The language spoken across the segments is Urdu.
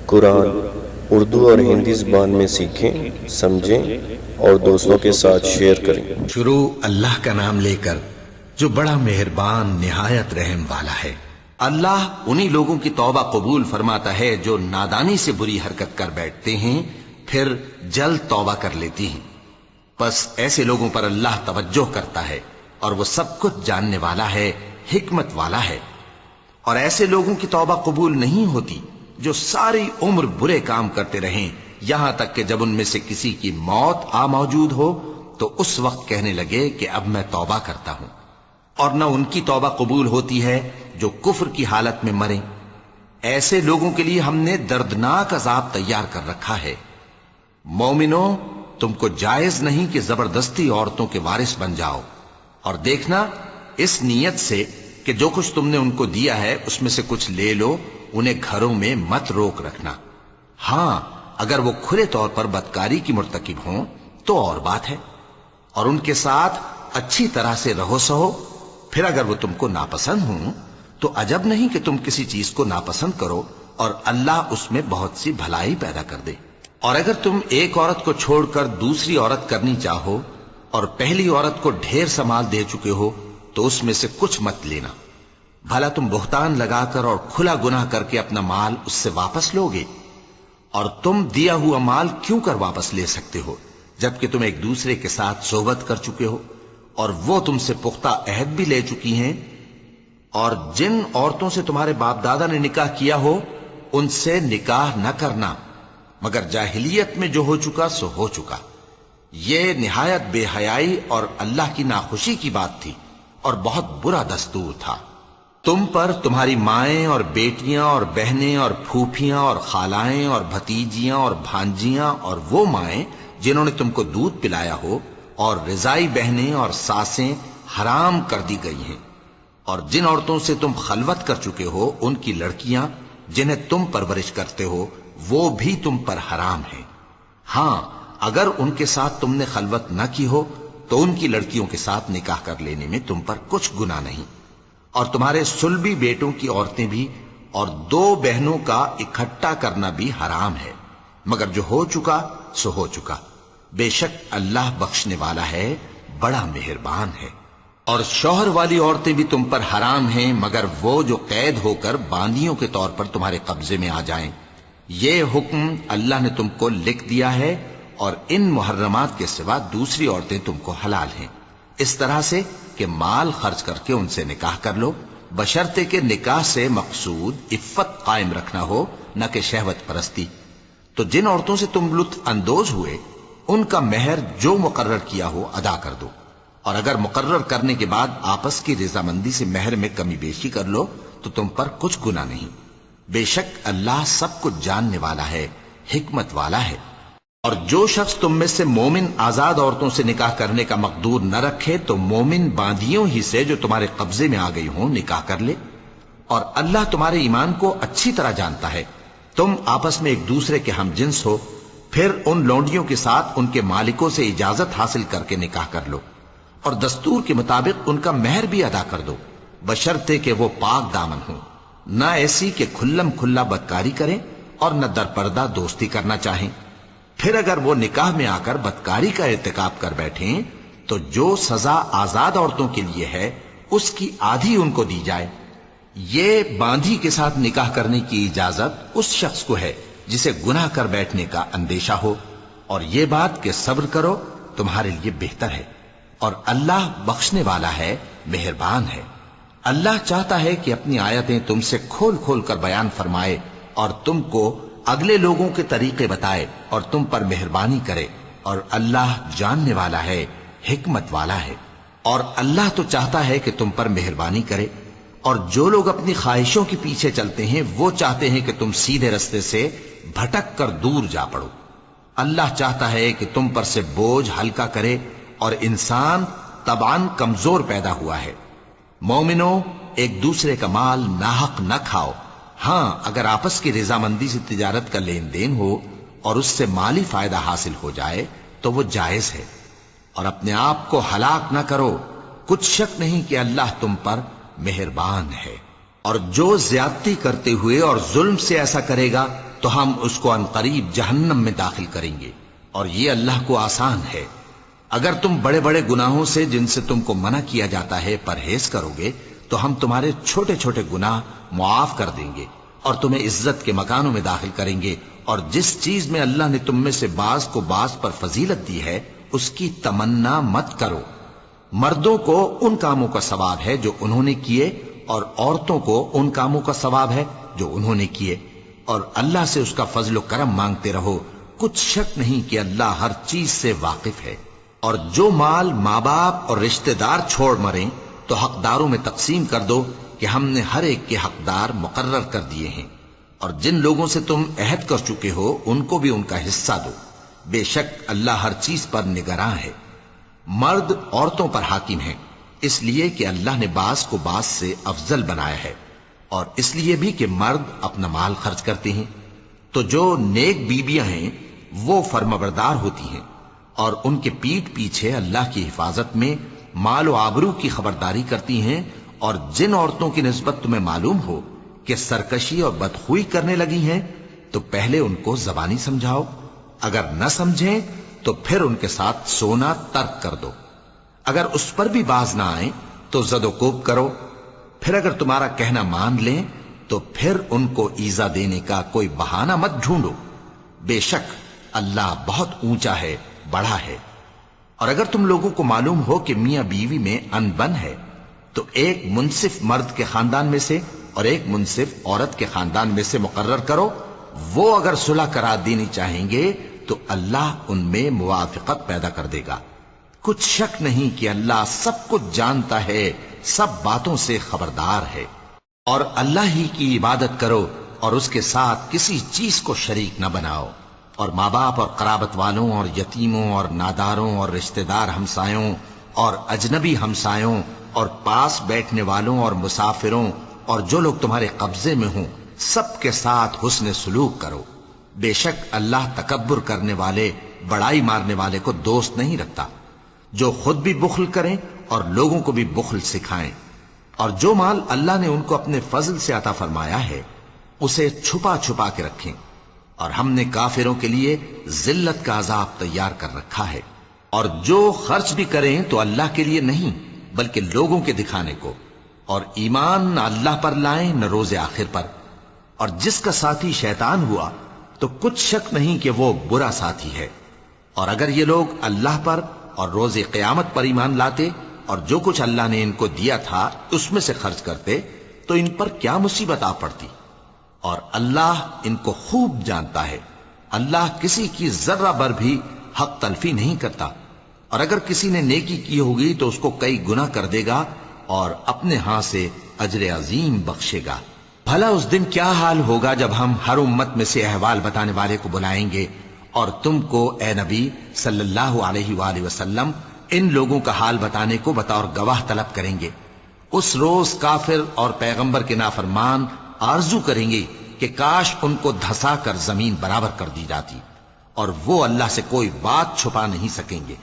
قرآن اردو اور ہندی زبان میں سیکھیں، سمجھیں اور دوستوں کے ساتھ شیئر کریں۔ شروع اللہ کا نام لے کر جو بڑا مہربان نہایت رحم والا ہے۔ اللہ انہی لوگوں کی توبہ قبول فرماتا ہے جو نادانی سے بری حرکت کر بیٹھتے ہیں پھر جلد توبہ کر لیتی ہیں، بس ایسے لوگوں پر اللہ توجہ کرتا ہے اور وہ سب کچھ جاننے والا ہے، حکمت والا ہے۔ اور ایسے لوگوں کی توبہ قبول نہیں ہوتی جو ساری عمر برے کام کرتے رہیں، یہاں تک کہ جب ان میں سے کسی کی موت آ موجود ہو تو اس وقت کہنے لگے کہ اب میں توبہ کرتا ہوں۔ اور نہ ان کی توبہ قبول ہوتی ہے جو کفر کی حالت میں مریں۔ ایسے لوگوں کے لیے ہم نے دردناک عذاب تیار کر رکھا ہے۔ مومنوں، تم کو جائز نہیں کہ زبردستی عورتوں کے وارث بن جاؤ، اور دیکھنا اس نیت سے کہ جو کچھ تم نے ان کو دیا ہے اس میں سے کچھ لے لو، انہیں گھروں میں مت روک رکھنا۔ ہاں، اگر وہ کھلے طور پر بدکاری کی مرتکب ہوں تو اور بات ہے، اور ان کے ساتھ اچھی طرح سے رہو سہو۔ پھر اگر وہ تم کو ناپسند ہوں تو عجب نہیں کہ تم کسی چیز کو ناپسند کرو اور اللہ اس میں بہت سی بھلائی پیدا کر دے۔ اور اگر تم ایک عورت کو چھوڑ کر دوسری عورت کرنی چاہو اور پہلی عورت کو ڈھیر سا مال دے چکے ہو تو اس میں سے کچھ مت لینا، بھلا تم بہتان لگا کر اور کھلا گناہ کر کے اپنا مال اس سے واپس لوگے؟ اور تم دیا ہوا مال کیوں کر واپس لے سکتے ہو جبکہ تم ایک دوسرے کے ساتھ صحبت کر چکے ہو اور وہ تم سے پختہ عہد بھی لے چکی ہیں؟ اور جن عورتوں سے تمہارے باپ دادا نے نکاح کیا ہو ان سے نکاح نہ کرنا، مگر جاہلیت میں جو ہو چکا سو ہو چکا۔ یہ نہایت بے حیائی اور اللہ کی ناخوشی کی بات تھی اور بہت برا دستور تھا۔ تم پر تمہاری مائیں اور بیٹیاں اور بہنیں اور پھوپھیاں اور خالائیں اور بھتیجیاں اور بھانجیاں اور وہ مائیں جنہوں نے تم کو دودھ پلایا ہو اور رضائی بہنیں اور ساسیں حرام کر دی گئی ہیں، اور جن عورتوں سے تم خلوت کر چکے ہو ان کی لڑکیاں جنہیں تم پرورش کرتے ہو وہ بھی تم پر حرام ہیں۔ ہاں، اگر ان کے ساتھ تم نے خلوت نہ کی ہو تو ان کی لڑکیوں کے ساتھ نکاح کر لینے میں تم پر کچھ گناہ نہیں۔ اور تمہارے صلبی بیٹوں کی عورتیں بھی اور دو بہنوں کا اکٹھا کرنا بھی حرام ہے، مگر جو ہو چکا سو ہو چکا۔ بے شک اللہ بخشنے والا ہے، بڑا مہربان ہے۔ اور شوہر والی عورتیں بھی تم پر حرام ہیں مگر وہ جو قید ہو کر باندیوں کے طور پر تمہارے قبضے میں آ جائیں۔ یہ حکم اللہ نے تم کو لکھ دیا ہے، اور ان محرمات کے سوا دوسری عورتیں تم کو حلال ہیں، اس طرح سے کہ مال خرچ کر کے ان سے نکاح کر لو، بشرطے کہ نکاح سے مقصود عفت قائم رکھنا ہو نہ کہ شہوت پرستی۔ تو جن عورتوں سے تم لطف اندوز ہوئے ان کا مہر جو مقرر کیا ہو ادا کر دو، اور اگر مقرر کرنے کے بعد آپس کی رضامندی سے مہر میں کمی بیشی کر لو تو تم پر کچھ گناہ نہیں۔ بے شک اللہ سب کچھ جاننے والا ہے، حکمت والا ہے۔ اور جو شخص تم میں سے مومن آزاد عورتوں سے نکاح کرنے کا مقدور نہ رکھے تو مومن باندیوں ہی سے جو تمہارے قبضے میں آ گئی ہوں نکاح کر لے، اور اللہ تمہارے ایمان کو اچھی طرح جانتا ہے۔ تم آپس میں ایک دوسرے کے ہم جنس ہو، پھر ان لونڈیوں کے ساتھ ان کے مالکوں سے اجازت حاصل کر کے نکاح کر لو، اور دستور کے مطابق ان کا مہر بھی ادا کر دو، بشرطے کہ وہ پاک دامن ہوں، نہ ایسی کہ کھلم کھلا بدکاری کریں اور نہ درپردہ دوستی کرنا چاہیں۔ پھر اگر وہ نکاح میں آ کر بدکاری کا ارتکاب کر بیٹھیں تو جو سزا آزاد عورتوں کے لیے ہے اس کی آدھی ان کو دی جائے۔ یہ باندھی کے ساتھ نکاح کرنے کی اجازت اس شخص کو ہے جسے گناہ کر بیٹھنے کا اندیشہ ہو، اور یہ بات کہ صبر کرو تمہارے لیے بہتر ہے، اور اللہ بخشنے والا ہے، مہربان ہے۔ اللہ چاہتا ہے کہ اپنی آیتیں تم سے کھول کھول کر بیان فرمائے اور تم کو اگلے لوگوں کے طریقے بتائے اور تم پر مہربانی کرے، اور اللہ جاننے والا ہے، حکمت والا ہے۔ اور اللہ تو چاہتا ہے کہ تم پر مہربانی کرے، اور جو لوگ اپنی خواہشوں کے پیچھے چلتے ہیں وہ چاہتے ہیں کہ تم سیدھے رستے سے بھٹک کر دور جا پڑو۔ اللہ چاہتا ہے کہ تم پر سے بوجھ ہلکا کرے، اور انسان طبعاً کمزور پیدا ہوا ہے۔ مومنوں، ایک دوسرے کا مال ناحق نہ کھاؤ۔ ہاں، اگر آپس کی رضامندی سے تجارت کا لین دین ہو اور اس سے مالی فائدہ حاصل ہو جائے تو وہ جائز ہے، اور اپنے آپ کو ہلاک نہ کرو، کچھ شک نہیں کہ اللہ تم پر مہربان ہے۔ اور جو زیادتی کرتے ہوئے اور ظلم سے ایسا کرے گا تو تو ہم اس کو عنقریب جہنم میں داخل کریں گے، اور یہ اللہ کو آسان ہے۔ اگر تم بڑے بڑے گناہوں سے جن سے تم کو منع کیا جاتا ہے پرہیز کرو گے تو ہم تمہارے چھوٹے چھوٹے گناہ معاف کر دیں گے اور تمہیں عزت کے مکانوں میں داخل کریں گے، اور جس چیز میں اللہ نے تم میں سے بعض کو بعض پر فضیلت دی ہے اس کی تمنا مت کرو۔ مردوں کو ان کاموں کا ثواب ہے جو انہوں نے کیے، اور عورتوں کو ان کاموں کا ثواب ہے جو انہوں نے کیے، اور اللہ سے اس کا فضل و کرم مانگتے رہو، کچھ شک نہیں کہ اللہ ہر چیز سے واقف ہے۔ اور جو مال ماں باپ اور رشتہ دار چھوڑ مریں تو حقداروں میں تقسیم کر دو کہ ہم نے ہر ایک کے حقدار مقرر کر دیے ہیں، اور جن لوگوں سے تم عہد کر چکے ہو ان کو بھی ان کا حصہ دو، بے شک اللہ ہر چیز پر نگراں ہے۔ مرد عورتوں پر حاکم ہیں، اس لیے کہ اللہ نے بعض کو بعض سے افضل بنایا ہے، اور اس لیے بھی کہ مرد اپنا مال خرچ کرتے ہیں۔ تو جو نیک بیویاں ہیں وہ فرمانبردار ہوتی ہیں، اور ان کے پیٹھ پیچھے اللہ کی حفاظت میں مال و آبرو کی خبرداری کرتی ہیں، اور جن عورتوں کی نسبت تمہیں معلوم ہو کہ سرکشی اور بدخوئی کرنے لگی ہیں تو پہلے ان کو زبانی سمجھاؤ، اگر نہ سمجھیں تو پھر ان کے ساتھ سونا ترک کر دو، اگر اس پر بھی باز نہ آئیں تو زد و کوب کرو، پھر اگر تمہارا کہنا مان لیں تو پھر ان کو ایذا دینے کا کوئی بہانہ مت ڈھونڈو، بے شک اللہ بہت اونچا ہے، بڑا ہے۔ اور اگر تم لوگوں کو معلوم ہو کہ میاں بیوی میں انبن ہے تو ایک منصف مرد کے خاندان میں سے اور ایک منصف عورت کے خاندان میں سے مقرر کرو، وہ اگر صلح کرا دینی چاہیں گے تو اللہ ان میں موافقت پیدا کر دے گا۔ کچھ شک نہیں کہ اللہ سب کچھ جانتا ہے، سب باتوں سے خبردار ہے۔ اور اللہ ہی کی عبادت کرو اور اس کے ساتھ کسی چیز کو شریک نہ بناؤ، اور ماں باپ اور قرابت والوں اور یتیموں اور ناداروں اور رشتہ دار ہمسایوں اور اجنبی ہمسایوں اور پاس بیٹھنے والوں اور مسافروں اور جو لوگ تمہارے قبضے میں ہوں سب کے ساتھ حسن سلوک کرو، بے شک اللہ تکبر کرنے والے، بڑائی مارنے والے کو دوست نہیں رکھتا۔ جو خود بھی بخل کریں اور لوگوں کو بھی بخل سکھائیں، اور جو مال اللہ نے ان کو اپنے فضل سے عطا فرمایا ہے اسے چھپا چھپا کے رکھیں، اور ہم نے کافروں کے لیے ذلت کا عذاب تیار کر رکھا ہے۔ اور جو خرچ بھی کریں تو اللہ کے لیے نہیں بلکہ لوگوں کے دکھانے کو، اور ایمان نہ اللہ پر لائیں نہ روز آخر پر، اور جس کا ساتھی شیطان ہوا تو کچھ شک نہیں کہ وہ برا ساتھی ہے۔ اور اگر یہ لوگ اللہ پر اور روز قیامت پر ایمان لاتے اور جو کچھ اللہ نے ان کو دیا تھا اس میں سے خرچ کرتے تو ان پر کیا مصیبت آ پڑتی، اور اللہ ان کو خوب جانتا ہے۔ اللہ کسی کی ذرہ بر بھی حق تلفی نہیں کرتا، اور اگر کسی نے نیکی کی ہوگی تو اس کو کئی گنا کر دے گا اور اپنے ہاں سے اجر عظیم بخشے گا۔ بھلا اس دن کیا حال ہوگا جب ہم ہر امت میں سے احوال بتانے والے کو بلائیں گے اور تم کو اے نبی صلی اللہ علیہ وآلہ وسلم ان لوگوں کا حال بتانے کو بطور گواہ طلب کریں گے۔ اس روز کافر اور پیغمبر کے نافرمان آرزو کریں گے کہ کاش ان کو دھسا کر زمین برابر کر دی جاتی، اور وہ اللہ سے کوئی بات چھپا نہیں سکیں گے۔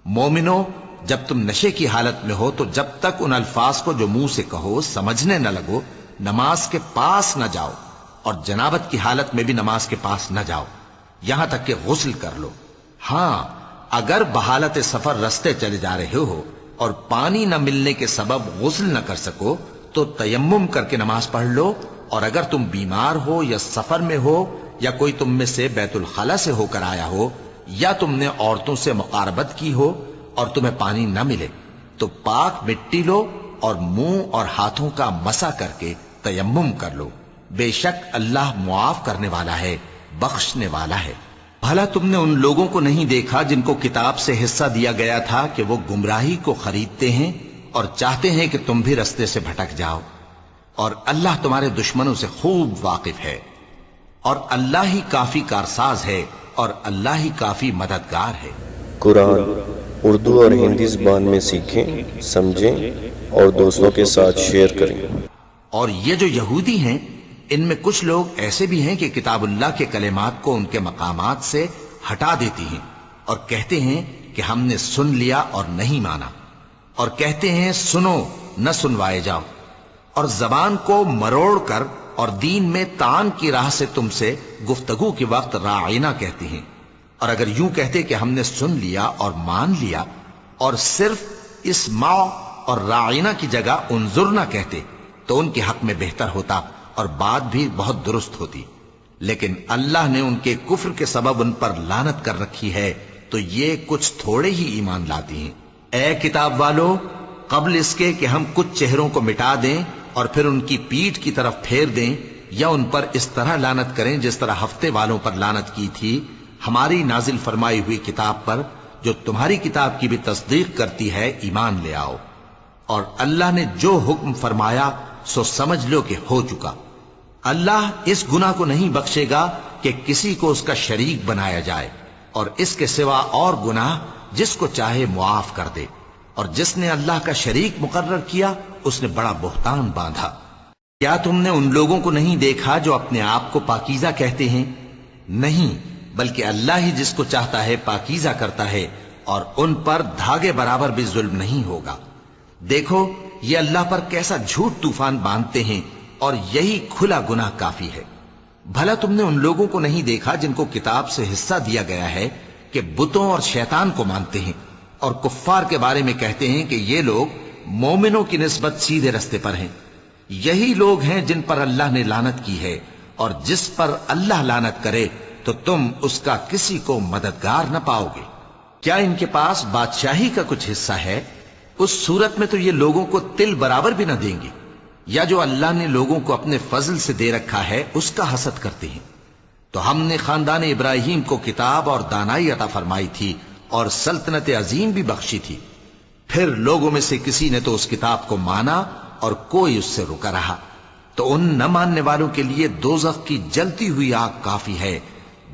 مومنو، جب تم نشے کی حالت میں ہو تو جب تک ان الفاظ کو جو منہ سے کہو سمجھنے نہ لگو نماز کے پاس نہ جاؤ، اور جنابت کی حالت میں بھی نماز کے پاس نہ جاؤ یہاں تک کہ غسل کر لو۔ ہاں، اگر بحالت سفر رستے چلے جا رہے ہو اور پانی نہ ملنے کے سبب غسل نہ کر سکو تو تیمم کر کے نماز پڑھ لو، اور اگر تم بیمار ہو یا سفر میں ہو یا کوئی تم میں سے بیت الخلا سے ہو کر آیا ہو یا تم نے عورتوں سے مقاربت کی ہو اور تمہیں پانی نہ ملے تو پاک مٹی لو اور منہ اور ہاتھوں کا مسح کر کے تیمم کر لو، بے شک اللہ معاف کرنے والا ہے، بخشنے والا ہے۔ بھلا تم نے ان لوگوں کو نہیں دیکھا جن کو کتاب سے حصہ دیا گیا تھا کہ وہ گمراہی کو خریدتے ہیں اور چاہتے ہیں کہ تم بھی رستے سے بھٹک جاؤ، اور اللہ تمہارے دشمنوں سے خوب واقف ہے، اور اللہ ہی کافی کارساز ہے اور اللہ ہی کافی مددگار ہے۔ قرآن اردو اور ہندی زبان میں سیکھیں، سمجھیں اور دوستوں کے ساتھ شیئر کریں۔ اور یہ جو یہودی ہیں ان میں کچھ لوگ ایسے بھی ہیں کہ کتاب اللہ کے کلمات کو ان کے مقامات سے ہٹا دیتی ہیں اور کہتے ہیں کہ ہم نے سن لیا اور نہیں مانا، اور کہتے ہیں سنو نہ سنوائے جاؤ، اور زبان کو مروڑ کر اور دین میں تان کی راہ سے تم سے گفتگو کے وقت راعینا کہتے ہیں، اور اگر یوں کہتے کہ ہم نے سن لیا اور مان لیا، اور صرف اسمع اور راعینا کی جگہ انظرنا کہتے، تو ان کے حق میں بہتر ہوتا اور بات بھی بہت درست ہوتی۔ لیکن اللہ نے ان کے کفر کے سبب ان پر لعنت کر رکھی ہے، تو یہ کچھ تھوڑے ہی ایمان لاتے ہیں۔ اے کتاب والو، قبل اس کے کہ ہم کچھ چہروں کو مٹا دیں اور پھر ان کی پیٹھ کی طرف پھیر دیں یا ان پر اس طرح لعنت کریں جس طرح ہفتے والوں پر لعنت کی تھی، ہماری نازل فرمائی ہوئی کتاب پر جو تمہاری کتاب کی بھی تصدیق کرتی ہے ایمان لے آؤ، اور اللہ نے جو حکم فرمایا سو سمجھ لو کہ ہو چکا۔ اللہ اس گناہ کو نہیں بخشے گا کہ کسی کو اس کا شریک بنایا جائے، اور اس کے سوا اور گناہ جس کو چاہے معاف کر دے، اور جس نے اللہ کا شریک مقرر کیا اس نے بڑا بہتان باندھا۔ کیا تم نے ان لوگوں کو نہیں دیکھا جو اپنے آپ کو پاکیزہ کہتے ہیں؟ نہیں، بلکہ اللہ ہی جس کو چاہتا ہے پاکیزہ کرتا ہے، اور ان پر دھاگے برابر بھی ظلم نہیں ہوگا۔ دیکھو یہ اللہ پر کیسا جھوٹ طوفان باندھتے ہیں، اور یہی کھلا گناہ کافی ہے۔ بھلا تم نے ان لوگوں کو نہیں دیکھا جن کو کتاب سے حصہ دیا گیا ہے کہ بتوں اور شیطان کو مانتے ہیں، اور کفار کے بارے میں کہتے ہیں کہ یہ لوگ مومنوں کی نسبت سیدھے رستے پر ہیں۔ یہی لوگ ہیں جن پر اللہ نے لعنت کی ہے، اور جس پر اللہ لعنت کرے تو تم اس کا کسی کو مددگار نہ پاؤ گے۔ کیا ان کے پاس بادشاہی کا کچھ حصہ ہے؟ اس صورت میں تو یہ لوگوں کو تل برابر بھی نہ دیں گے، یا جو اللہ نے لوگوں کو اپنے فضل سے دے رکھا ہے اس کا حسد کرتے ہیں۔ تو ہم نے خاندان ابراہیم کو کتاب اور دانائی عطا فرمائی تھی اور سلطنت عظیم بھی بخشی تھی۔ پھر لوگوں میں سے کسی نے تو اس کتاب کو مانا اور کوئی اس سے رکا رہا، تو ان نہ ماننے والوں کے لیے دوزخ کی جلتی ہوئی آگ کافی ہے۔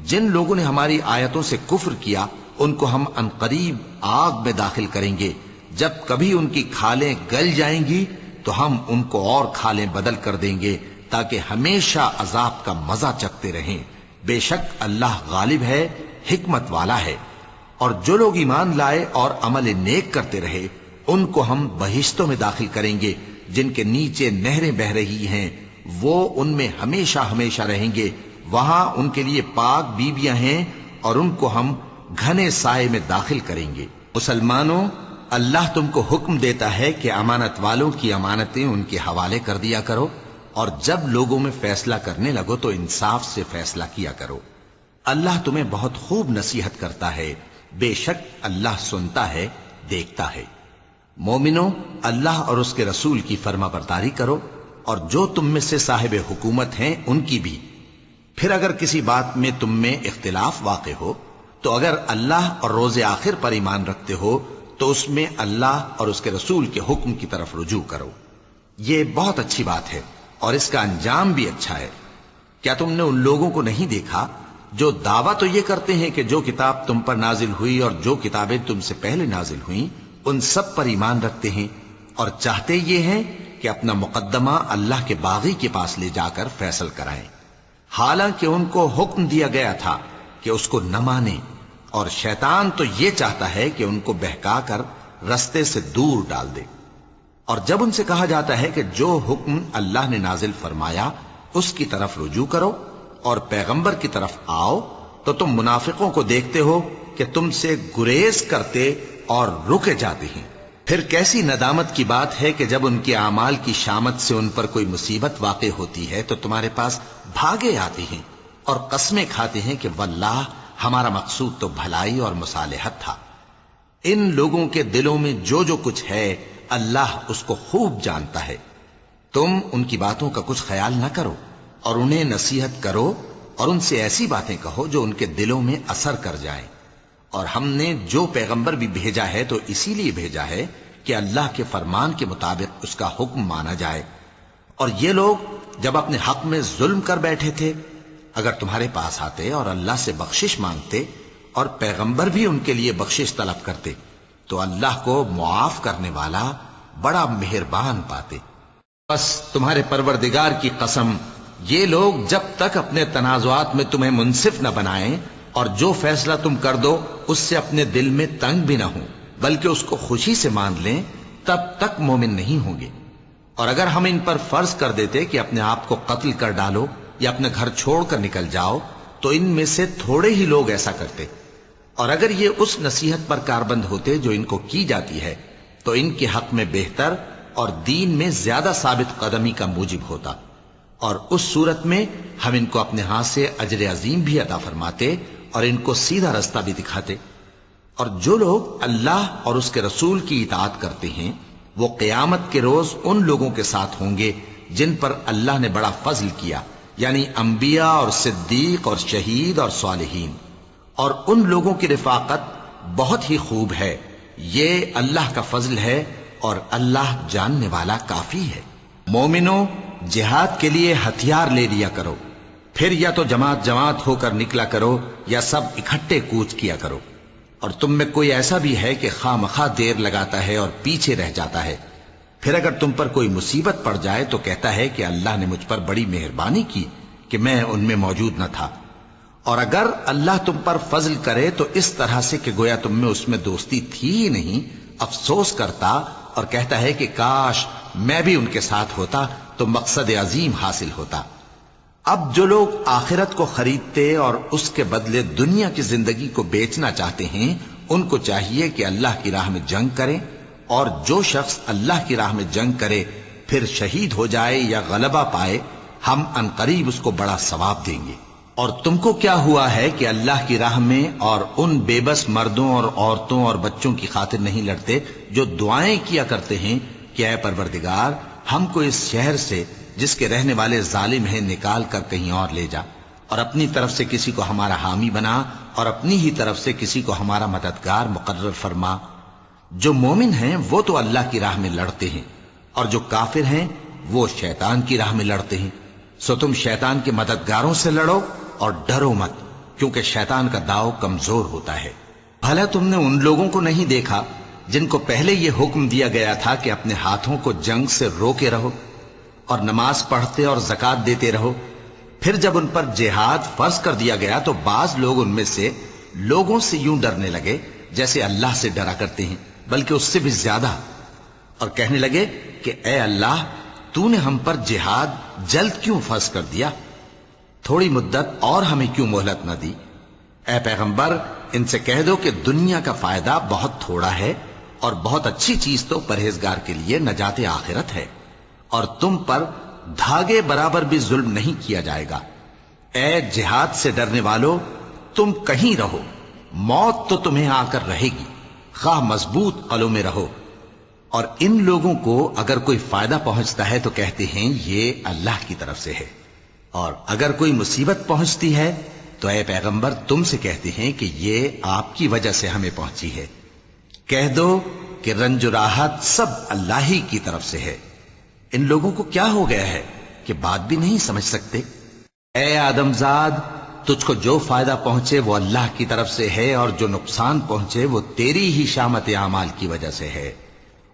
جن لوگوں نے ہماری آیتوں سے کفر کیا ان کو ہم عنقریب آگ میں داخل کریں گے، جب کبھی ان کی کھالیں گل جائیں گی تو ہم ان کو اور کھالیں بدل کر دیں گے تاکہ ہمیشہ عذاب کا مزہ چکھتے رہیں۔ بے شک اللہ غالب ہے، حکمت والا ہے۔ اور جو لوگ ایمان لائے اور عمل نیک کرتے رہے ان کو ہم بہشتوں میں داخل کریں گے جن کے نیچے نہریں بہ رہی ہیں، وہ ان میں ہمیشہ ہمیشہ رہیں گے۔ وہاں ان کے لیے پاک بیویاں ہیں اور ان کو ہم گھنے سائے میں داخل کریں گے۔ مسلمانوں، اللہ تم کو حکم دیتا ہے کہ امانت والوں کی امانتیں ان کے حوالے کر دیا کرو، اور جب لوگوں میں فیصلہ کرنے لگو تو انصاف سے فیصلہ کیا کرو۔ اللہ تمہیں بہت خوب نصیحت کرتا ہے، بے شک اللہ سنتا ہے، دیکھتا ہے۔ مومنوں، اللہ اور اس کے رسول کی فرما برداری کرو، اور جو تم میں سے صاحب حکومت ہیں ان کی بھی۔ پھر اگر کسی بات میں تم میں اختلاف واقع ہو تو اگر اللہ اور روز آخر پر ایمان رکھتے ہو تو اس میں اللہ اور اس کے رسول کے حکم کی طرف رجوع کرو۔ یہ بہت اچھی بات ہے اور اس کا انجام بھی اچھا ہے۔ کیا تم نے ان لوگوں کو نہیں دیکھا جو دعویٰ تو یہ کرتے ہیں کہ جو کتاب تم پر نازل ہوئی اور جو کتابیں تم سے پہلے نازل ہوئیں ان سب پر ایمان رکھتے ہیں، اور چاہتے یہ ہیں کہ اپنا مقدمہ اللہ کے باغی کے پاس لے جا کر فیصل کرائیں، حالانکہ ان کو حکم دیا گیا تھا کہ اس کو نہ مانیں، اور شیطان تو یہ چاہتا ہے کہ ان کو بہکا کر رستے سے دور ڈال دے۔ اور جب ان سے کہا جاتا ہے کہ جو حکم اللہ نے نازل فرمایا اس کی طرف رجوع کرو اور پیغمبر کی طرف آؤ، تو تم منافقوں کو دیکھتے ہو کہ تم سے گریز کرتے اور رکے جاتے ہیں۔ پھر کیسی ندامت کی بات ہے کہ جب ان کے اعمال کی شامت سے ان پر کوئی مصیبت واقع ہوتی ہے تو تمہارے پاس بھاگے آتے ہیں اور قسمیں کھاتے ہیں کہ واللہ ہمارا مقصود تو بھلائی اور مصالحت تھا۔ ان لوگوں کے دلوں میں جو جو کچھ ہے اللہ اس کو خوب جانتا ہے۔ تم ان کی باتوں کا کچھ خیال نہ کرو اور انہیں نصیحت کرو اور ان سے ایسی باتیں کہو جو ان کے دلوں میں اثر کر جائیں۔ اور ہم نے جو پیغمبر بھی بھیجا ہے تو اسی لیے بھیجا ہے کہ اللہ کے فرمان کے مطابق اس کا حکم مانا جائے۔ اور یہ لوگ جب اپنے حق میں ظلم کر بیٹھے تھے اگر تمہارے پاس آتے اور اللہ سے بخشش مانگتے اور پیغمبر بھی ان کے لیے بخشش طلب کرتے تو اللہ کو معاف کرنے والا بڑا مہربان پاتے۔ بس تمہارے پروردگار کی قسم، یہ لوگ جب تک اپنے تنازعات میں تمہیں منصف نہ بنائیں اور جو فیصلہ تم کر دو اس سے اپنے دل میں تنگ بھی نہ ہوں بلکہ اس کو خوشی سے مان لیں، تب تک مومن نہیں ہوں گے۔ اور اگر ہم ان پر فرض کر دیتے کہ اپنے آپ کو قتل کر ڈالو یا اپنے گھر چھوڑ کر نکل جاؤ تو ان میں سے تھوڑے ہی لوگ ایسا کرتے، اور اگر یہ اس نصیحت پر کاربند ہوتے جو ان کو کی جاتی ہے تو ان کے حق میں بہتر اور دین میں زیادہ ثابت قدمی کا موجب ہوتا، اور اس صورت میں ہم ان کو اپنے ہاتھ سے اجر عظیم بھی عطا فرماتے اور ان کو سیدھا رستہ بھی دکھاتے۔ اور جو لوگ اللہ اور اس کے رسول کی اطاعت کرتے ہیں وہ قیامت کے روز ان لوگوں کے ساتھ ہوں گے جن پر اللہ نے بڑا فضل کیا، یعنی انبیاء اور صدیق اور شہید اور صالحین، اور ان لوگوں کی رفاقت بہت ہی خوب ہے۔ یہ اللہ کا فضل ہے اور اللہ جاننے والا کافی ہے۔ مومنوں، جہاد کے لیے ہتھیار لے لیا کرو، پھر یا تو جماعت جماعت ہو کر نکلا کرو یا سب اکٹھے کوچ کیا کرو۔ اور تم میں کوئی ایسا بھی ہے کہ خواہ مخواہ دیر لگاتا ہے اور پیچھے رہ جاتا ہے، پھر اگر تم پر کوئی مصیبت پڑ جائے تو کہتا ہے کہ اللہ نے مجھ پر بڑی مہربانی کی کہ میں ان میں موجود نہ تھا۔ اور اگر اللہ تم پر فضل کرے تو اس طرح سے کہ گویا تم میں اس میں دوستی تھی ہی نہیں، افسوس کرتا اور کہتا ہے کہ کاش میں بھی ان کے ساتھ ہوتا تو مقصد عظیم حاصل ہوتا۔ اب جو لوگ آخرت کو خریدتے اور اس کے بدلے دنیا کی زندگی کو بیچنا چاہتے ہیں ان کو چاہیے کہ اللہ کی راہ میں جنگ کریں، اور جو شخص اللہ کی راہ میں جنگ کرے پھر شہید ہو جائے یا غلبہ پائے ہم عنقریب اس کو بڑا ثواب دیں گے۔ اور تم کو کیا ہوا ہے کہ اللہ کی راہ میں اور ان بے بس مردوں اور عورتوں اور بچوں کی خاطر نہیں لڑتے جو دعائیں کیا کرتے ہیں کہ اے پروردگار ہم کو اس شہر سے جس کے رہنے والے ظالم ہیں نکال کر کہیں اور لے جا، اور اپنی طرف سے کسی کو ہمارا حامی بنا اور اپنی ہی طرف سے کسی کو ہمارا مددگار مقرر فرما۔ جو مومن ہیں وہ تو اللہ کی راہ میں لڑتے ہیں، اور جو کافر ہیں وہ شیطان کی راہ میں لڑتے ہیں، سو تم شیطان کے مددگاروں سے لڑو اور ڈرو مت، کیونکہ شیطان کا داؤ کمزور ہوتا ہے۔ بھلا تم نے ان لوگوں کو نہیں دیکھا جن کو پہلے یہ حکم دیا گیا تھا کہ اپنے ہاتھوں کو جنگ سے روکے رہو اور نماز پڑھتے اور زکوٰۃ دیتے رہو، پھر جب ان پر جہاد فرض کر دیا گیا تو بعض لوگ ان میں سے لوگوں سے یوں ڈرنے لگے جیسے اللہ سے ڈرا کرتے ہیں، بلکہ اس سے بھی زیادہ، اور کہنے لگے کہ اے اللہ تو نے ہم پر جہاد جلد کیوں فرض کر دیا، تھوڑی مدت اور ہمیں کیوں مہلت نہ دی۔ اے پیغمبر ان سے کہہ دو کہ دنیا کا فائدہ بہت تھوڑا ہے اور بہت اچھی چیز تو پرہیزگار کے لیے نجات آخرت ہے، اور تم پر دھاگے برابر بھی ظلم نہیں کیا جائے گا۔ اے جہاد سے ڈرنے والو تم کہیں رہو، موت تو تمہیں آ کر رہے گی، خواہ مضبوط قلعوں میں رہو۔ اور ان لوگوں کو اگر کوئی فائدہ پہنچتا ہے تو کہتے ہیں یہ اللہ کی طرف سے ہے، اور اگر کوئی مصیبت پہنچتی ہے تو اے پیغمبر تم سے کہتے ہیں کہ یہ آپ کی وجہ سے ہمیں پہنچی ہے۔ کہہ دو کہ رنج و راحت سب اللہ ہی کی طرف سے ہے۔ ان لوگوں کو کیا ہو گیا ہے کہ بات بھی نہیں سمجھ سکتے؟ اے آدم زاد تجھ کو جو فائدہ پہنچے وہ اللہ کی طرف سے ہے، اور جو نقصان پہنچے وہ تیری ہی شامت اعمال کی وجہ سے ہے۔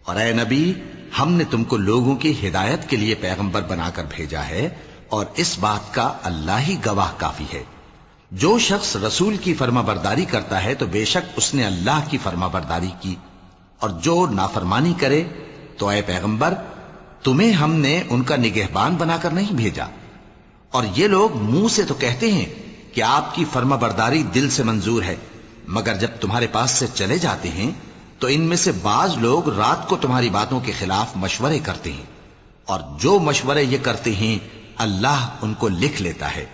اور اے نبی ہم نے تم کو لوگوں کی ہدایت کے لیے پیغمبر بنا کر بھیجا ہے، اور اس بات کا اللہ ہی گواہ کافی ہے۔ جو شخص رسول کی فرما برداری کرتا ہے تو بے شک اس نے اللہ کی فرما برداری کی، اور جو نافرمانی کرے تو اے پیغمبر تمہیں ہم نے ان کا نگہبان بنا کر نہیں بھیجا۔ اور یہ لوگ منہ سے تو کہتے ہیں کہ آپ کی فرما برداری دل سے منظور ہے، مگر جب تمہارے پاس سے چلے جاتے ہیں تو ان میں سے بعض لوگ رات کو تمہاری باتوں کے خلاف مشورے کرتے ہیں، اور جو مشورے یہ کرتے ہیں اللہ ان کو لکھ لیتا ہے۔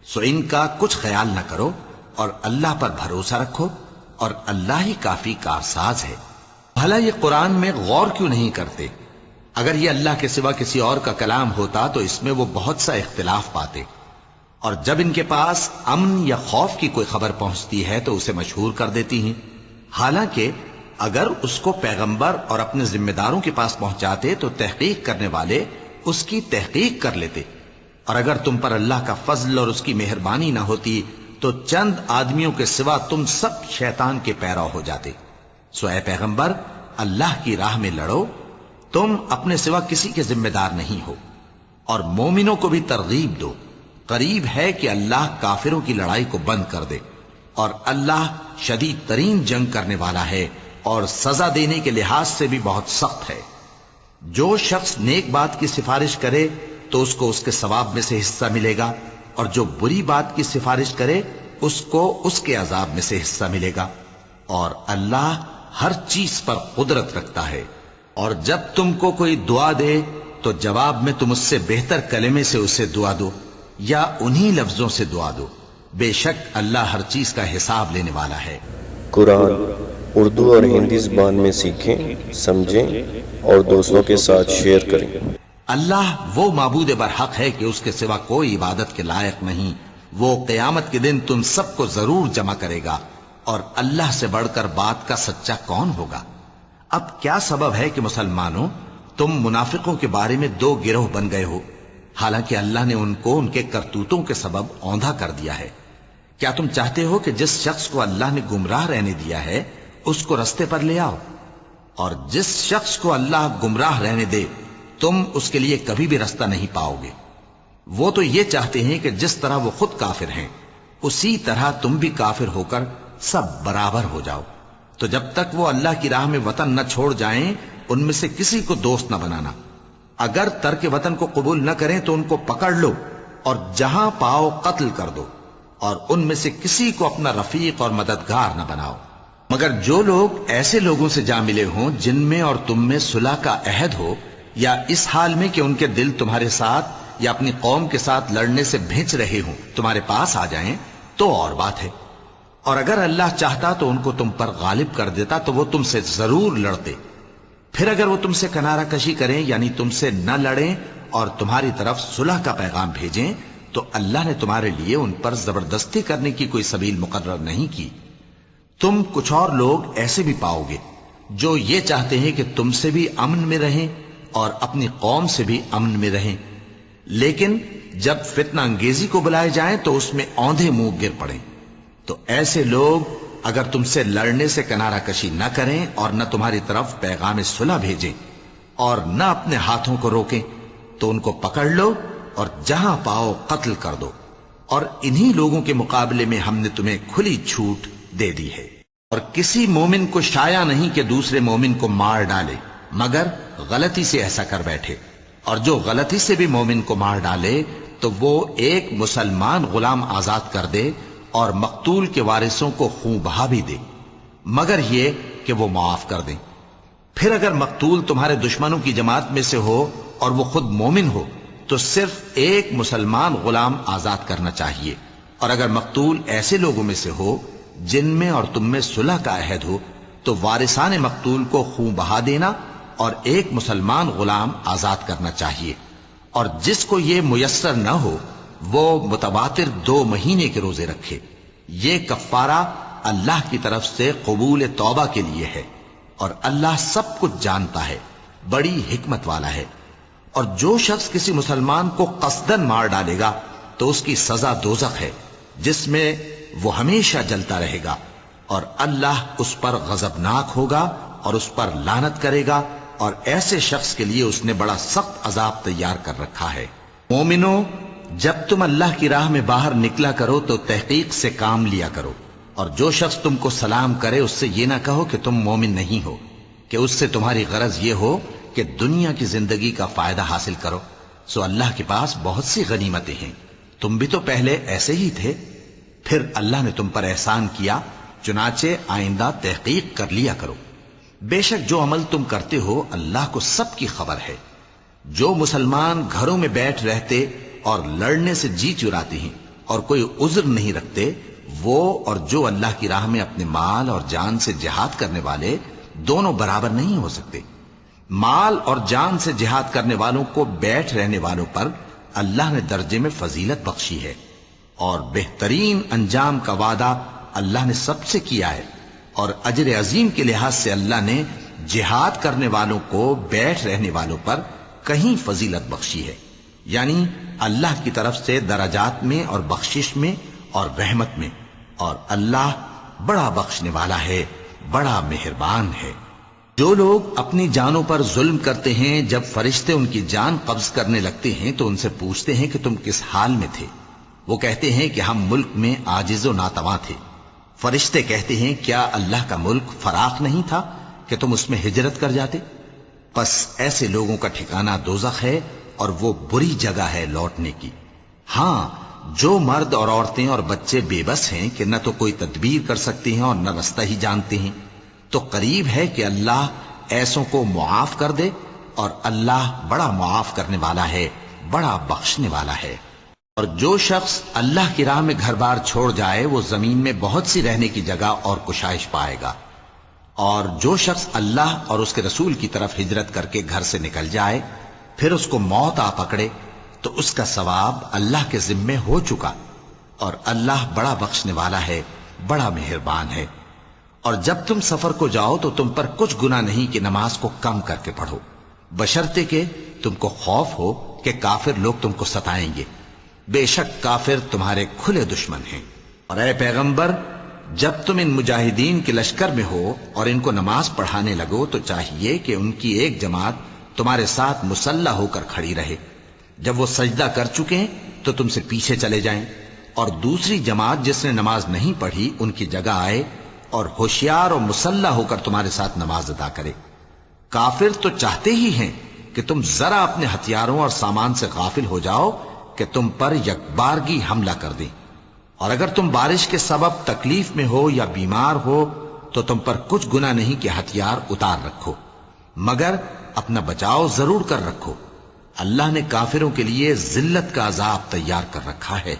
سو ان کا کچھ خیال نہ کرو اور اللہ پر بھروسہ رکھو، اور اللہ ہی کافی کارساز ہے۔ بھلا یہ قرآن میں غور کیوں نہیں کرتے؟ اگر یہ اللہ کے سوا کسی اور کا کلام ہوتا تو اس میں وہ بہت سا اختلاف پاتے، اور جب ان کے پاس امن یا خوف کی کوئی خبر پہنچتی ہے تو اسے مشہور کر دیتی ہیں، حالانکہ اگر اس کو پیغمبر اور اپنے ذمہ داروں کے پاس پہنچاتے تو تحقیق کرنے والے اس کی تحقیق کر لیتے، اور اگر تم پر اللہ کا فضل اور اس کی مہربانی نہ ہوتی تو چند آدمیوں کے سوا تم سب شیطان کے پیرو ہو جاتے۔ سو اے پیغمبر اللہ کی راہ میں لڑو، تم اپنے سوا کسی کے ذمہ دار نہیں ہو، اور مومنوں کو بھی ترغیب دو، قریب ہے کہ اللہ کافروں کی لڑائی کو بند کر دے، اور اللہ شدید ترین جنگ کرنے والا ہے اور سزا دینے کے لحاظ سے بھی بہت سخت ہے۔ جو شخص نیک بات کی سفارش کرے تو اس کو اس کے ثواب میں سے حصہ ملے گا، اور جو بری بات کی سفارش کرے اس کو اس کے عذاب میں سے حصہ ملے گا، اور اللہ ہر چیز پر قدرت رکھتا ہے۔ اور جب تم کو کوئی دعا دے تو جواب میں تم اس سے بہتر کلمے سے اسے دعا دو یا انہی لفظوں سے دعا دو، بے شک اللہ ہر چیز کا حساب لینے والا ہے۔ قرآن اردو اور ہندی زبان میں سیکھیں، سمجھیں اور دوستوں کے ساتھ شیئر کریں۔ اللہ وہ معبود برحق ہے کہ اس کے سوا کوئی عبادت کے لائق نہیں۔ وہ قیامت کے دن تم سب کو ضرور جمع کرے گا، اور اللہ سے بڑھ کر بات کا سچا کون ہوگا؟ اب کیا سبب ہے کہ مسلمانوں تم منافقوں کے بارے میں دو گروہ بن گئے ہو، حالانکہ اللہ نے ان کو ان کے کرتوتوں کے سبب اوندھا کر دیا ہے؟ کیا تم چاہتے ہو کہ جس شخص کو اللہ نے گمراہ رہنے دیا ہے اس کو رستے پر لے آؤ، اور جس شخص کو اللہ گمراہ رہنے دے تم اس کے لیے کبھی بھی رستہ نہیں پاؤ گے؟ وہ تو یہ چاہتے ہیں کہ جس طرح وہ خود کافر ہیں اسی طرح تم بھی کافر ہو کر سب برابر ہو جاؤ۔ تو جب تک وہ اللہ کی راہ میں وطن نہ چھوڑ جائیں ان میں سے کسی کو دوست نہ بنانا۔ اگر ترک وطن کو قبول نہ کریں تو ان کو پکڑ لو اور جہاں پاؤ قتل کر دو، اور ان میں سے کسی کو اپنا رفیق اور مددگار نہ بناؤ، مگر جو لوگ ایسے لوگوں سے جا ملے ہوں جن میں اور تم میں صلح کا عہد ہو، یا اس حال میں کہ ان کے دل تمہارے ساتھ یا اپنی قوم کے ساتھ لڑنے سے بھنچ رہے ہوں تمہارے پاس آ جائیں تو اور بات ہے۔ اور اگر اللہ چاہتا تو ان کو تم پر غالب کر دیتا تو وہ تم سے ضرور لڑتے۔ پھر اگر وہ تم سے کنارہ کشی کریں یعنی تم سے نہ لڑیں اور تمہاری طرف صلح کا پیغام بھیجیں تو اللہ نے تمہارے لیے ان پر زبردستی کرنے کی کوئی سبیل مقرر نہیں کی۔ تم کچھ اور لوگ ایسے بھی پاؤ گے جو یہ چاہتے ہیں کہ تم سے بھی امن میں رہیں اور اپنی قوم سے بھی امن میں رہیں، لیکن جب فتنہ انگیزی کو بلائے جائیں تو اس میں اوندھے منہ گر پڑیں۔ تو ایسے لوگ اگر تم سے لڑنے سے کنارہ کشی نہ کریں اور نہ تمہاری طرف پیغام صلح بھیجیں اور نہ اپنے ہاتھوں کو روکیں تو ان کو پکڑ لو اور جہاں پاؤ قتل کر دو، اور انہی لوگوں کے مقابلے میں ہم نے تمہیں کھلی چھوٹ دے دی ہے۔ اور کسی مومن کو شایع نہیں کہ دوسرے مومن کو مار ڈالے مگر غلطی سے ایسا کر بیٹھے، اور جو غلطی سے بھی مومن کو مار ڈالے تو وہ ایک مسلمان غلام آزاد کر دے اور مقتول کے وارثوں کو خون بہا بھی دے، مگر یہ کہ وہ معاف کر دیں۔ پھر اگر مقتول تمہارے دشمنوں کی جماعت میں سے ہو اور وہ خود مومن ہو تو صرف ایک مسلمان غلام آزاد کرنا چاہیے، اور اگر مقتول ایسے لوگوں میں سے ہو جن میں اور تم میں صلح کا عہد ہو تو وارثان مقتول کو خون بہا دینا اور ایک مسلمان غلام آزاد کرنا چاہیے، اور جس کو یہ میسر نہ ہو وہ متواتر 2 مہینے کے روزے رکھے۔ یہ کفارہ اللہ کی طرف سے قبول توبہ کے لیے ہے، اور اللہ سب کچھ جانتا ہے، بڑی حکمت والا ہے۔ اور جو شخص کسی مسلمان کو قصدن مار ڈالے گا تو اس کی سزا دوزخ ہے جس میں وہ ہمیشہ جلتا رہے گا، اور اللہ اس پر غضبناک ہوگا اور اس پر لعنت کرے گا، اور ایسے شخص کے لیے اس نے بڑا سخت عذاب تیار کر رکھا ہے۔ مومنوں، جب تم اللہ کی راہ میں باہر نکلا کرو تو تحقیق سے کام لیا کرو، اور جو شخص تم کو سلام کرے اس سے یہ نہ کہو کہ تم مومن نہیں ہو، کہ اس سے تمہاری غرض یہ ہو کہ دنیا کی زندگی کا فائدہ حاصل کرو، سو اللہ کے پاس بہت سی غنیمتیں ہیں، تم بھی تو پہلے ایسے ہی تھے، پھر اللہ نے تم پر احسان کیا، چنانچہ آئندہ تحقیق کر لیا کرو۔ بے شک جو عمل تم کرتے ہو اللہ کو سب کی خبر ہے۔ جو مسلمان گھروں میں بیٹھ رہتے اور لڑنے سے جی چراتے ہیں اور کوئی عذر نہیں رکھتے، وہ اور جو اللہ کی راہ میں اپنے مال اور جان سے جہاد کرنے والے دونوں برابر نہیں ہو سکتے۔ مال اور جان سے جہاد کرنے والوں کو بیٹھ رہنے والوں پر اللہ نے درجے میں فضیلت بخشی ہے، اور بہترین انجام کا وعدہ اللہ نے سب سے کیا ہے، اور اجر عظیم کے لحاظ سے اللہ نے جہاد کرنے والوں کو بیٹھ رہنے والوں پر کہیں فضیلت بخشی ہے، یعنی اللہ کی طرف سے درجات میں اور بخشش میں اور رحمت میں، اور اللہ بڑا بخشنے والا ہے، بڑا مہربان ہے۔ جو لوگ اپنی جانوں پر ظلم کرتے ہیں جب فرشتے ان کی جان قبض کرنے لگتے ہیں تو ان سے پوچھتے ہیں کہ تم کس حال میں تھے؟ وہ کہتے ہیں کہ ہم ملک میں عاجز و ناتواں تھے۔ فرشتے کہتے ہیں کیا اللہ کا ملک فراخ نہیں تھا کہ تم اس میں ہجرت کر جاتے؟ پس ایسے لوگوں کا ٹھکانہ دوزخ ہے اور وہ بری جگہ ہے لوٹنے کی۔ ہاں، جو مرد اور عورتیں اور بچے بے بس ہیں کہ نہ تو کوئی تدبیر کر سکتے ہیں اور نہ رستہ ہی جانتے ہیں، تو قریب ہے کہ اللہ ایسوں کو معاف کر دے، اور اللہ بڑا معاف کرنے والا ہے، بڑا بخشنے والا ہے۔ اور جو شخص اللہ کی راہ میں گھر بار چھوڑ جائے وہ زمین میں بہت سی رہنے کی جگہ اور کشائش پائے گا، اور جو شخص اللہ اور اس کے رسول کی طرف ہجرت کر کے گھر سے نکل جائے پھر اس کو موت آ پکڑے تو اس کا ثواب اللہ کے ذمے ہو چکا، اور اللہ بڑا بخشنے والا ہے، بڑا مہربان ہے۔ اور جب تم سفر کو جاؤ تو تم پر کچھ گناہ نہیں کہ نماز کو کم کر کے پڑھو، بشرطے کہ تم کو خوف ہو کہ کافر لوگ تم کو ستائیں گے، بے شک کافر تمہارے کھلے دشمن ہیں۔ اور اے پیغمبر، جب تم ان مجاہدین کے لشکر میں ہو اور ان کو نماز پڑھانے لگو تو چاہیے کہ ان کی ایک جماعت تمہارے ساتھ مسلح ہو کر کھڑی رہے، جب وہ سجدہ کر چکے تو تم سے پیچھے چلے جائیں، اور دوسری جماعت جس نے نماز نہیں پڑھی ان کی جگہ آئے اور ہوشیار اور مسلح ہو کر تمہارے ساتھ نماز ادا کرے۔ کافر تو چاہتے ہی ہیں کہ تم ذرا اپنے ہتھیاروں اور سامان سے غافل ہو جاؤ کہ تم پر یکبارگی حملہ کر دیں، اور اگر تم بارش کے سبب تکلیف میں ہو یا بیمار ہو تو تم پر کچھ گناہ نہیں کہ ہتھیار اتار رکھو، مگر اپنا بچاؤ ضرور کر رکھو۔ اللہ نے کافروں کے لیے ذلت کا عذاب تیار کر رکھا ہے۔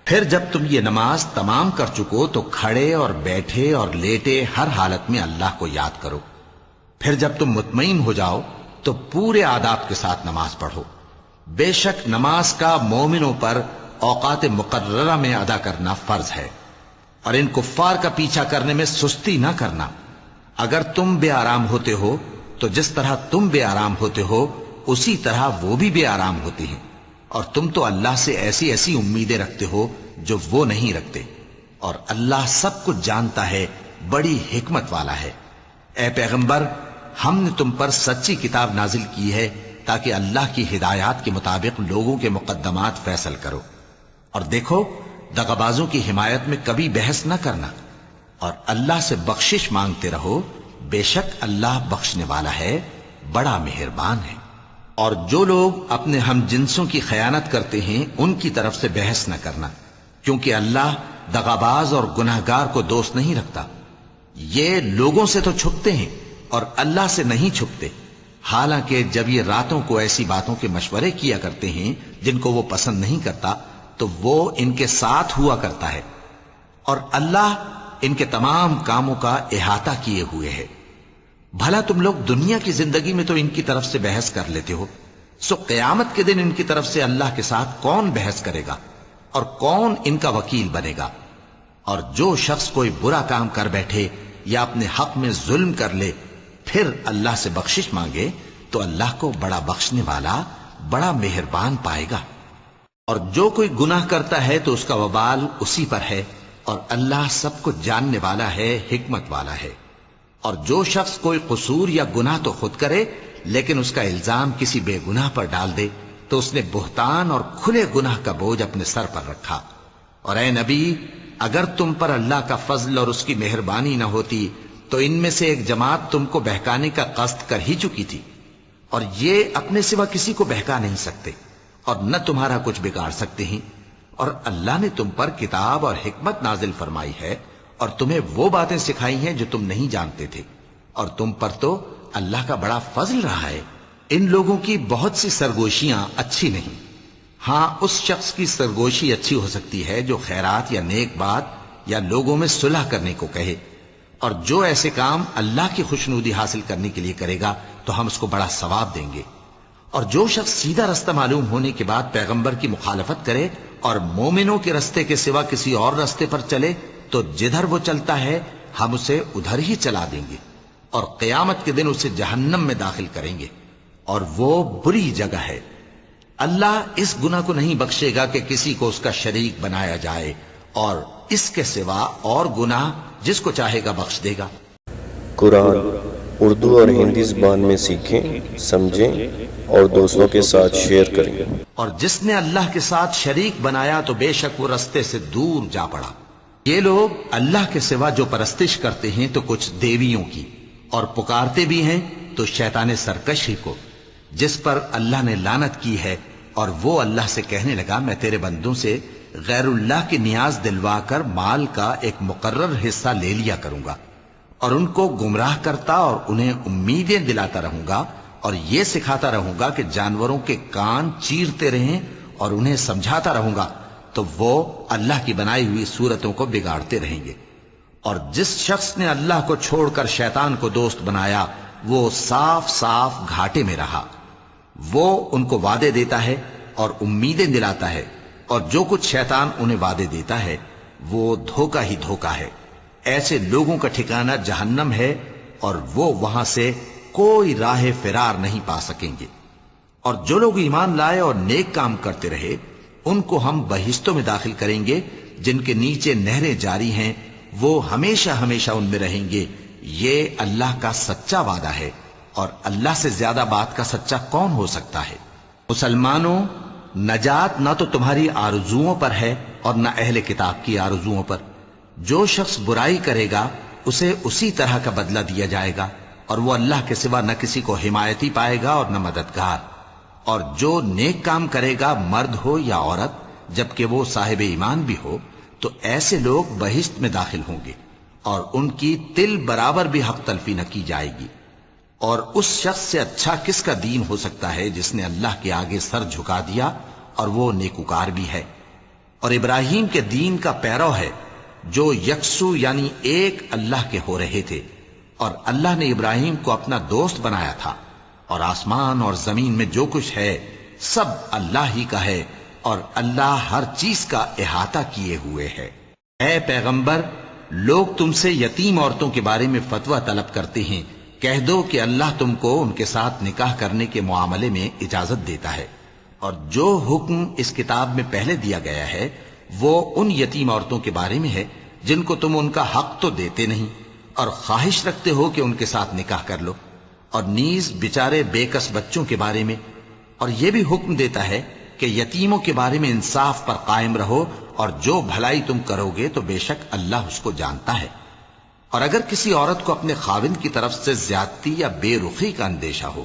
پھر جب تم یہ نماز تمام کر چکو تو کھڑے اور بیٹھے اور لیٹے ہر حالت میں اللہ کو یاد کرو۔ پھر جب تم مطمئن ہو جاؤ تو پورے آداب کے ساتھ نماز پڑھو۔ بے شک نماز کا مومنوں پر اوقات مقررہ میں ادا کرنا فرض ہے، اور ان کفار کا پیچھا کرنے میں سستی نہ کرنا۔ اگر تم بے آرام ہوتے ہو تو جس طرح تم بے آرام ہوتے ہو اسی طرح وہ بھی بے آرام ہوتے ہیں، اور تم تو اللہ سے ایسی ایسی امیدیں رکھتے ہو جو وہ نہیں رکھتے، اور اللہ سب کچھ جانتا ہے، بڑی حکمت والا ہے۔ اے پیغمبر، ہم نے تم پر سچی کتاب نازل کی ہے تاکہ اللہ کی ہدایات کے مطابق لوگوں کے مقدمات فیصل کرو، اور دیکھو دغابازوں کی حمایت میں کبھی بحث نہ کرنا، اور اللہ سے بخشش مانگتے رہو، بے شک اللہ بخشنے والا ہے، بڑا مہربان ہے۔ اور جو لوگ اپنے ہم جنسوں کی خیانت کرتے ہیں ان کی طرف سے بحث نہ کرنا، کیونکہ اللہ دغاباز اور گناہگار کو دوست نہیں رکھتا۔ یہ لوگوں سے تو چھپتے ہیں اور اللہ سے نہیں چھپتے، حالانکہ جب یہ راتوں کو ایسی باتوں کے مشورے کیا کرتے ہیں جن کو وہ پسند نہیں کرتا تو وہ ان کے ساتھ ہوا کرتا ہے، اور اللہ ان کے تمام کاموں کا احاطہ کیے ہوئے ہے۔ بھلا تم لوگ دنیا کی زندگی میں تو ان کی طرف سے بحث کر لیتے ہو، سو قیامت کے دن ان کی طرف سے اللہ کے ساتھ کون بحث کرے گا اور کون ان کا وکیل بنے گا؟ اور جو شخص کوئی برا کام کر بیٹھے یا اپنے حق میں ظلم کر لے پھر اللہ سے بخشش مانگے تو اللہ کو بڑا بخشنے والا، بڑا مہربان پائے گا۔ اور جو کوئی گناہ کرتا ہے تو اس کا وبال اسی پر ہے، اور اللہ سب کو جاننے والا ہے، حکمت والا ہے۔ اور جو شخص کوئی قصور یا گناہ تو خود کرے لیکن اس کا الزام کسی بے گناہ پر ڈال دے تو اس نے بہتان اور کھلے گناہ کا بوجھ اپنے سر پر رکھا۔ اور اے نبی، اگر تم پر اللہ کا فضل اور اس کی مہربانی نہ ہوتی تو ان میں سے ایک جماعت تم کو بہکانے کا قصد کر ہی چکی تھی، اور یہ اپنے سوا کسی کو بہکا نہیں سکتے اور نہ تمہارا کچھ بگاڑ سکتے ہیں۔ اور اللہ نے تم پر کتاب اور حکمت نازل فرمائی ہے اور تمہیں وہ باتیں سکھائی ہیں جو تم نہیں جانتے تھے، اور تم پر تو اللہ کا بڑا فضل رہا ہے۔ ان لوگوں کی بہت سی سرگوشیاں اچھی نہیں، ہاں اس شخص کی سرگوشی اچھی ہو سکتی ہے جو خیرات یا نیک بات یا لوگوں میں صلح کرنے کو کہے، اور جو ایسے کام اللہ کی خوشنودی حاصل کرنے کے لیے کرے گا تو ہم اس کو بڑا ثواب دیں گے۔ اور جو شخص سیدھا رستہ معلوم ہونے کے بعد پیغمبر کی مخالفت کرے اور مومنوں کے رستے کے سوا کسی اور رستے پر چلے تو جدھر وہ چلتا ہے ہم اسے ادھر ہی چلا دیں گے، اور قیامت کے دن اسے جہنم میں داخل کریں گے، اور وہ بری جگہ ہے۔ اللہ اس گناہ کو نہیں بخشے گا کہ کسی کو اس کا شریک بنایا جائے، اور اس کے سوا اور گناہ جس کو چاہے گا بخش دے گا۔ قرآن اردو اور ہندی زبان میں سیکھیں، سمجھیں اور دوستوں کے ساتھ شیئر کریں۔ اور جس نے اللہ کے ساتھ شریک بنایا تو بے شک وہ رستے سے دور جا پڑا۔ یہ لوگ اللہ کے سوا جو پرستش کرتے ہیں تو کچھ دیویوں کی، اور پکارتے بھی ہیں تو شیطان سرکش ہی کو جس پر اللہ نے لعنت کی ہے، اور وہ اللہ سے کہنے لگا میں تیرے بندوں سے غیر اللہ کی نیاز دلوا کر مال کا ایک مقرر حصہ لے لیا کروں گا، اور ان کو گمراہ کرتا اور انہیں امیدیں دلاتا رہوں گا، اور یہ سکھاتا رہوں گا کہ جانوروں کے کان چیرتے رہیں، اور انہیں سمجھاتا رہوں گا تو وہ اللہ کی بنائی ہوئی صورتوں کو بگاڑتے رہیں گے۔ اور جس شخص نے اللہ کو چھوڑ کر شیطان کو دوست بنایا وہ صاف صاف گھاٹے میں رہا۔ وہ ان کو وعدے دیتا ہے اور امیدیں دلاتا ہے، اور جو کچھ شیطان انہیں وعدے دیتا ہے وہ دھوکہ ہی دھوکہ ہے۔ ایسے لوگوں کا ٹھکانہ جہنم ہے، اور وہ وہاں سے کوئی راہ فرار نہیں پا سکیں گے۔ اور جو لوگ ایمان لائے اور نیک کام کرتے رہے ان کو ہم بہشتوں میں داخل کریں گے جن کے نیچے نہریں جاری ہیں، وہ ہمیشہ ہمیشہ ان میں رہیں گے۔ یہ اللہ کا سچا وعدہ ہے، اور اللہ سے زیادہ بات کا سچا کون ہو سکتا ہے؟ مسلمانوں، نجات نہ تو تمہاری آرزوؤں پر ہے اور نہ اہل کتاب کی آرزوؤں پر۔ جو شخص برائی کرے گا اسے اسی طرح کا بدلہ دیا جائے گا، اور وہ اللہ کے سوا نہ کسی کو حمایتی پائے گا اور نہ مددگار۔ اور جو نیک کام کرے گا مرد ہو یا عورت، جبکہ وہ صاحب ایمان بھی ہو، تو ایسے لوگ بہشت میں داخل ہوں گے، اور ان کی تل برابر بھی حق تلفی نہ کی جائے گی۔ اور اس شخص سے اچھا کس کا دین ہو سکتا ہے جس نے اللہ کے آگے سر جھکا دیا اور وہ نیکوکار بھی ہے، اور ابراہیم کے دین کا پیرو ہے جو یکسو یعنی ایک اللہ کے ہو رہے تھے۔ اور اللہ نے ابراہیم کو اپنا دوست بنایا تھا، اور آسمان اور زمین میں جو کچھ ہے سب اللہ ہی کا ہے، اور اللہ ہر چیز کا احاطہ کیے ہوئے ہے۔ اے پیغمبر، لوگ تم سے یتیم عورتوں کے بارے میں فتویٰ طلب کرتے ہیں، کہہ دو کہ اللہ تم کو ان کے ساتھ نکاح کرنے کے معاملے میں اجازت دیتا ہے، اور جو حکم اس کتاب میں پہلے دیا گیا ہے وہ ان یتیم عورتوں کے بارے میں ہے جن کو تم ان کا حق تو دیتے نہیں، اور خواہش رکھتے ہو کہ ان کے ساتھ نکاح کر لو، اور نیز بیچارے بے کس بچوں کے بارے میں۔ اور یہ بھی حکم دیتا ہے کہ یتیموں کے بارے میں انصاف پر قائم رہو، اور جو بھلائی تم کرو گے تو بے شک اللہ اس کو جانتا ہے۔ اور اگر کسی عورت کو اپنے خاوند کی طرف سے زیادتی یا بے رخی کا اندیشہ ہو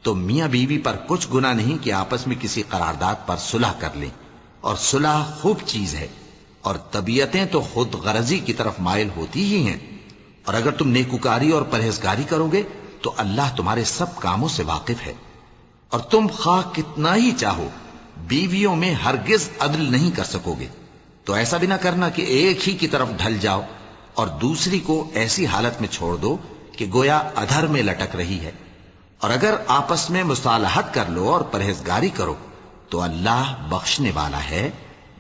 تو میاں بیوی پر کچھ گناہ نہیں کہ آپس میں کسی قرارداد پر صلح کر لیں، اور صلح خوب چیز ہے، اور طبیعتیں تو خود غرضی کی طرف مائل ہوتی ہی ہیں۔ اور اگر تم نیکوکاری اور پرہیزگاری کرو گے تو اللہ تمہارے سب کاموں سے واقف ہے۔ اور تم خواہ کتنا ہی چاہو بیویوں میں ہرگز عدل نہیں کر سکو گے، تو ایسا بھی نہ کرنا کہ ایک ہی کی طرف ڈھل جاؤ اور دوسری کو ایسی حالت میں چھوڑ دو کہ گویا ادھر میں لٹک رہی ہے۔ اور اگر آپس میں مصالحت کر لو اور پرہیزگاری کرو تو اللہ بخشنے والا ہے،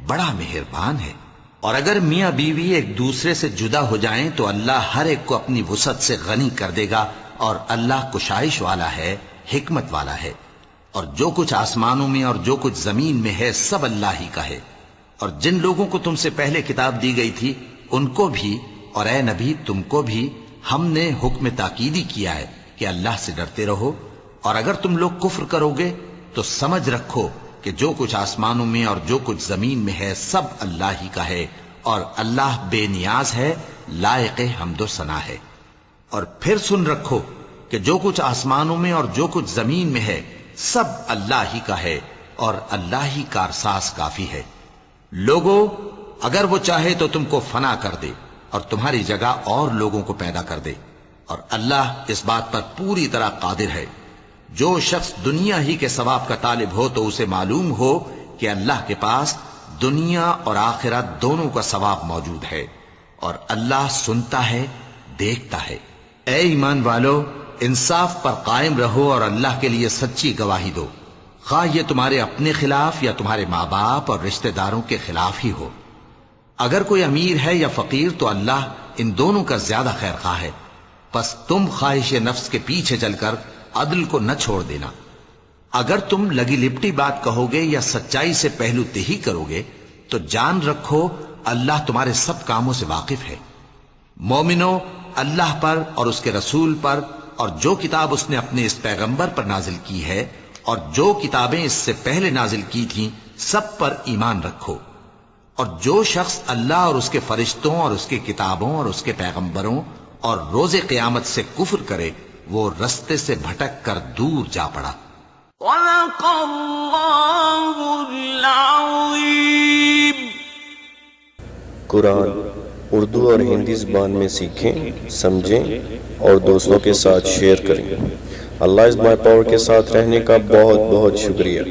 بڑا مہربان ہے۔ اور اگر میاں بیوی ایک دوسرے سے جدا ہو جائیں تو اللہ ہر ایک کو اپنی وسعت سے غنی کر دے گا، اور اللہ کشائش والا ہے، حکمت والا ہے۔ اور جو کچھ آسمانوں میں اور جو کچھ زمین میں ہے سب اللہ ہی کا ہے۔ اور جن لوگوں کو تم سے پہلے کتاب دی گئی تھی ان کو بھی، اور اے نبی تم کو بھی، ہم نے حکم تاکیدی کیا ہے کہ اللہ سے ڈرتے رہو۔ اور اگر تم لوگ کفر کرو گے تو سمجھ رکھو کہ جو کچھ آسمانوں میں اور جو کچھ زمین میں ہے سب اللہ ہی کا ہے، اور اللہ بے نیاز ہے، لائق حمد و ثنا ہے۔ اور پھر سن رکھو کہ جو کچھ آسمانوں میں اور جو کچھ زمین میں ہے سب اللہ ہی کا ہے، اور اللہ ہی کارساز کافی ہے۔ لوگو، اگر وہ چاہے تو تم کو فنا کر دے اور تمہاری جگہ اور لوگوں کو پیدا کر دے، اور اللہ اس بات پر پوری طرح قادر ہے۔ جو شخص دنیا ہی کے ثواب کا طالب ہو تو اسے معلوم ہو کہ اللہ کے پاس دنیا اور آخرت دونوں کا ثواب موجود ہے، اور اللہ سنتا ہے، دیکھتا ہے۔ اے ایمان والو، انصاف پر قائم رہو اور اللہ کے لیے سچی گواہی دو، خواہ یہ تمہارے اپنے خلاف یا تمہارے ماں باپ اور رشتہ داروں کے خلاف ہی ہو۔ اگر کوئی امیر ہے یا فقیر تو اللہ ان دونوں کا زیادہ خیر خواہ ہے، پس تم خواہش نفس کے پیچھے چل کر عدل کو نہ چھوڑ دینا۔ اگر تم لگی لپٹی بات کہو گے یا سچائی سے پہلو تہی کرو گے تو جان رکھو اللہ تمہارے سب کاموں سے واقف ہے۔ مومنو، اللہ پر اور اس کے رسول پر اور جو کتاب اس نے اپنے اس پیغمبر پر نازل کی ہے اور جو کتابیں اس سے پہلے نازل کی تھیں سب پر ایمان رکھو۔ اور جو شخص اللہ اور اس کے فرشتوں اور اس کے کتابوں اور اس کے پیغمبروں اور روز قیامت سے کفر کرے وہ رستے سے بھٹک کر دور جا پڑا۔ صدق اللہ العظیم۔ قرآن اردو اور ہندی زبان میں سیکھیں، سمجھیں اور دوستوں کے ساتھ شیئر کریں۔ اللہ از مائی پاور کے ساتھ رہنے کا بہت بہت شکریہ۔